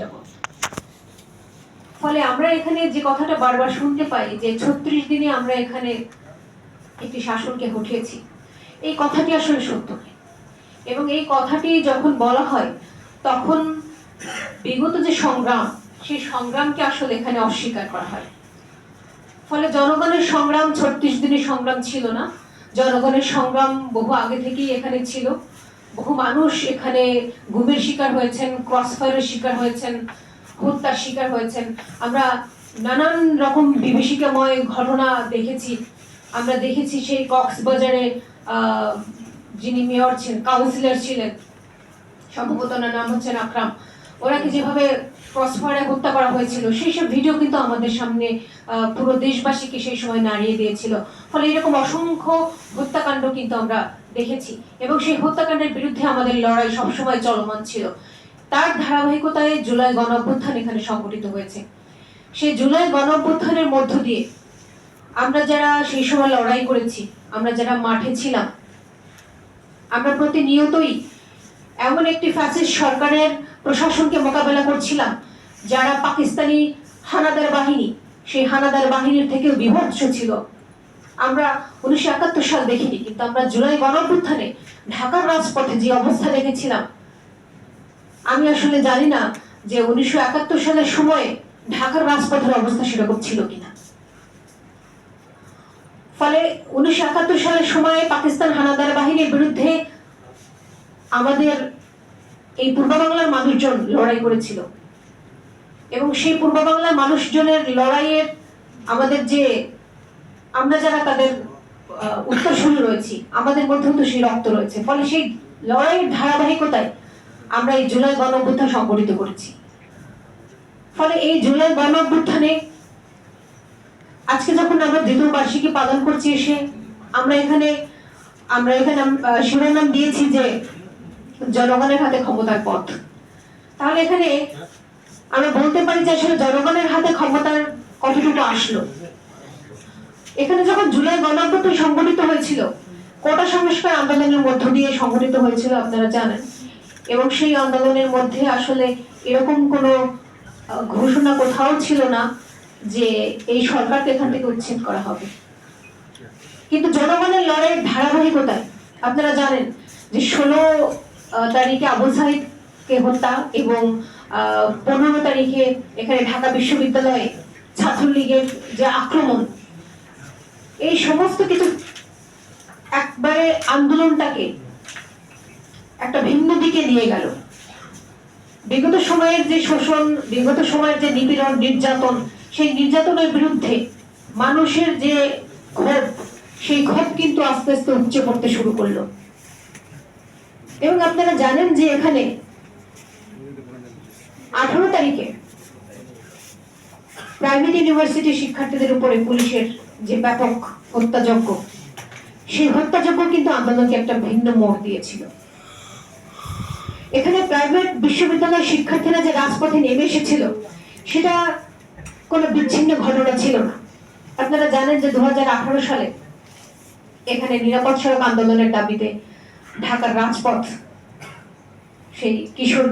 যাবত। ফলে আমরা এখানে যে কথাটা বারবার শুনতে পাই যে 36 দিনে আমরা এখানে একটি শাসনকে হটিয়েছি, এই কথাটি আসলে সত্য নয়। এবং এই কথাটি যখন বলা হয় তখন বিগত যে সংগ্রাম, সেই সংগ্রামকে আসলে এখানে অস্বীকার করা হয়। ফলে জনগণের সংগ্রাম 36 দিনের সংগ্রাম ছিল না। জনগণের সংগ্রাম বহু আগে থেকেই এখানে ছিল। বহু মানুষ এখানে গুমের শিকার হয়েছেন, ক্রসফায়ারের শিকার হয়েছেন, হত্যার শিকার হয়েছেন। আমরা নানান রকম বিভীষিকাময় ঘটনা দেখেছি। আমরা দেখেছি সেই কক্সবাজারে যিনি মেয়র ছিলেন, কাউন্সিলর ছিলেন, সম্ভবত ওনার নাম হচ্ছেন আকরাম, ওনাকে যেভাবে ক্রসফায়ারে হত্যা করা হয়েছিল, সেই সব ভিডিও কিন্তু আমাদের সামনে পুরো দেশবাসীকে সেই সময় নাড়িয়ে দিয়েছিল। ফলে এরকম অসংখ্য হত্যাকাণ্ড কিন্তু আমরা দেখেছি এবং সেই হত্যাকাণ্ডের বিরুদ্ধে আমাদের লড়াই সবসময় চলমান ছিল। তার ধারাবাহিকতায় জুলাই গণঅভ্যুত্থান এখানে সংগঠিত হয়েছে। সেই জুলাই গণঅভ্যুত্থানের মধ্য দিয়ে আমরা যারা সেই সময় লড়াই করেছি, আমরা যারা মাঠে ছিলাম, আমরা প্রতিনিয়তই এমন একটি ফ্যাসিস্ট সরকারের প্রশাসনকে মোকাবেলা করছিলাম যারা পাকিস্তানি হানাদার বাহিনী, সেই হানাদার বাহিনীর থেকেও বিভৎস ছিল। আমরা 1971 সাল দেখিনি, কিন্তু আমরা জুলাই গণঅভ্যুত্থানে ঢাকার রাজপথে যে অবস্থা দেখেছিলাম, আমি আসলে জানি না যে 1971 সালের সময়ে ঢাকার রাজপথের অবস্থা সেরকম ছিল কিনা। ফলে 1971 সালের সময়ে পাকিস্তান হানাদার বাহিনীর বিরুদ্ধে আমাদের এই পূর্ব বাংলার মানুষজন লড়াই করেছিল এবং সেই পূর্ব বাংলার মানুষজনের লড়াইয়ের আমাদের যে আমরা যারা তাদের উত্তরসূরি রয়েছি, আমাদের মধ্যেও তো সেই রক্ত রয়েছে। ফলে সেই লড়াইয়ের ধারাবাহিকতায় আমরা এই জুলাই গণঅভ্যুত্থান সংগঠিত করেছি। ফলে এই জুলাই গণঅভ্যুত্থানে আজকে যখন আমরা দ্বিতীয় বার্ষিকী পালন করছি, এসে আমরা এখানে শিরোনাম দিয়েছি যে জনগণের হাতে ক্ষমতার পথ। তাহলে এখানে আমরা বলতে পারি যে আসলে জনগণের হাতে ক্ষমতার কতটুকু আসলো। এখানে যখন জুলাই গণঅভ্যুত্থান সংগঠিত হয়েছিল, কোটা সংস্কার আন্দোলনের মধ্য দিয়ে সংগঠিত হয়েছিল, আপনারা জানেন। এবং সেই আন্দোলনের মধ্যে আসলে এরকম কোনো ঘোষণা কোথাও ছিল না যে এই সরকারকে এখান থেকে উচ্ছেদ করা হবে। কিন্তু জনগণের লড়াইয়ের ধারাবাহিকতায় আপনারা জানেন যে 16 তারিখে আবু সাইদকে হত্যা এবং 15 তারিখে এখানে ঢাকা বিশ্ববিদ্যালয়ে ছাত্রলীগের যে আক্রমণ, এই সমস্ত কিছু একবারে আন্দোলনটাকে একটা ভিন্ন দিকে নিয়ে গেল। বিগত সময়ের যে শোষণ, বিগত সময়ের যে নিপীড়ন, নির্যাতন, সেই নির্যাতনের বিরুদ্ধে মানুষের যে ক্ষোভ, সেই ক্ষোভ কিন্তু আস্তে আস্তে উপচে পড়তে শুরু করলো। এবং আপনারা জানেন যে এখানে 18 তারিখে প্রাইভেট ইউনিভার্সিটির শিক্ষার্থীদের উপরে পুলিশের যে ব্যাপক হত্যাযজ্ঞ, সেই হত্যাযজ্ঞ কিন্তু আন্দোলনকে একটা ভিন্ন মোড় দিয়েছিল। এখানে প্রাইভেট বিশ্ববিদ্যালয়ের শিক্ষার্থীরা যে রাজপথে নেমে এসেছিল, সেটা কোনো বিচ্ছিন্ন ঘটনা ছিল না। আপনারা জানেন যে 2018 সালে এখানে নিরাপদ সড়ক আন্দোলনের দাবিতে ঢাকার রাজপথ সেই কিশোর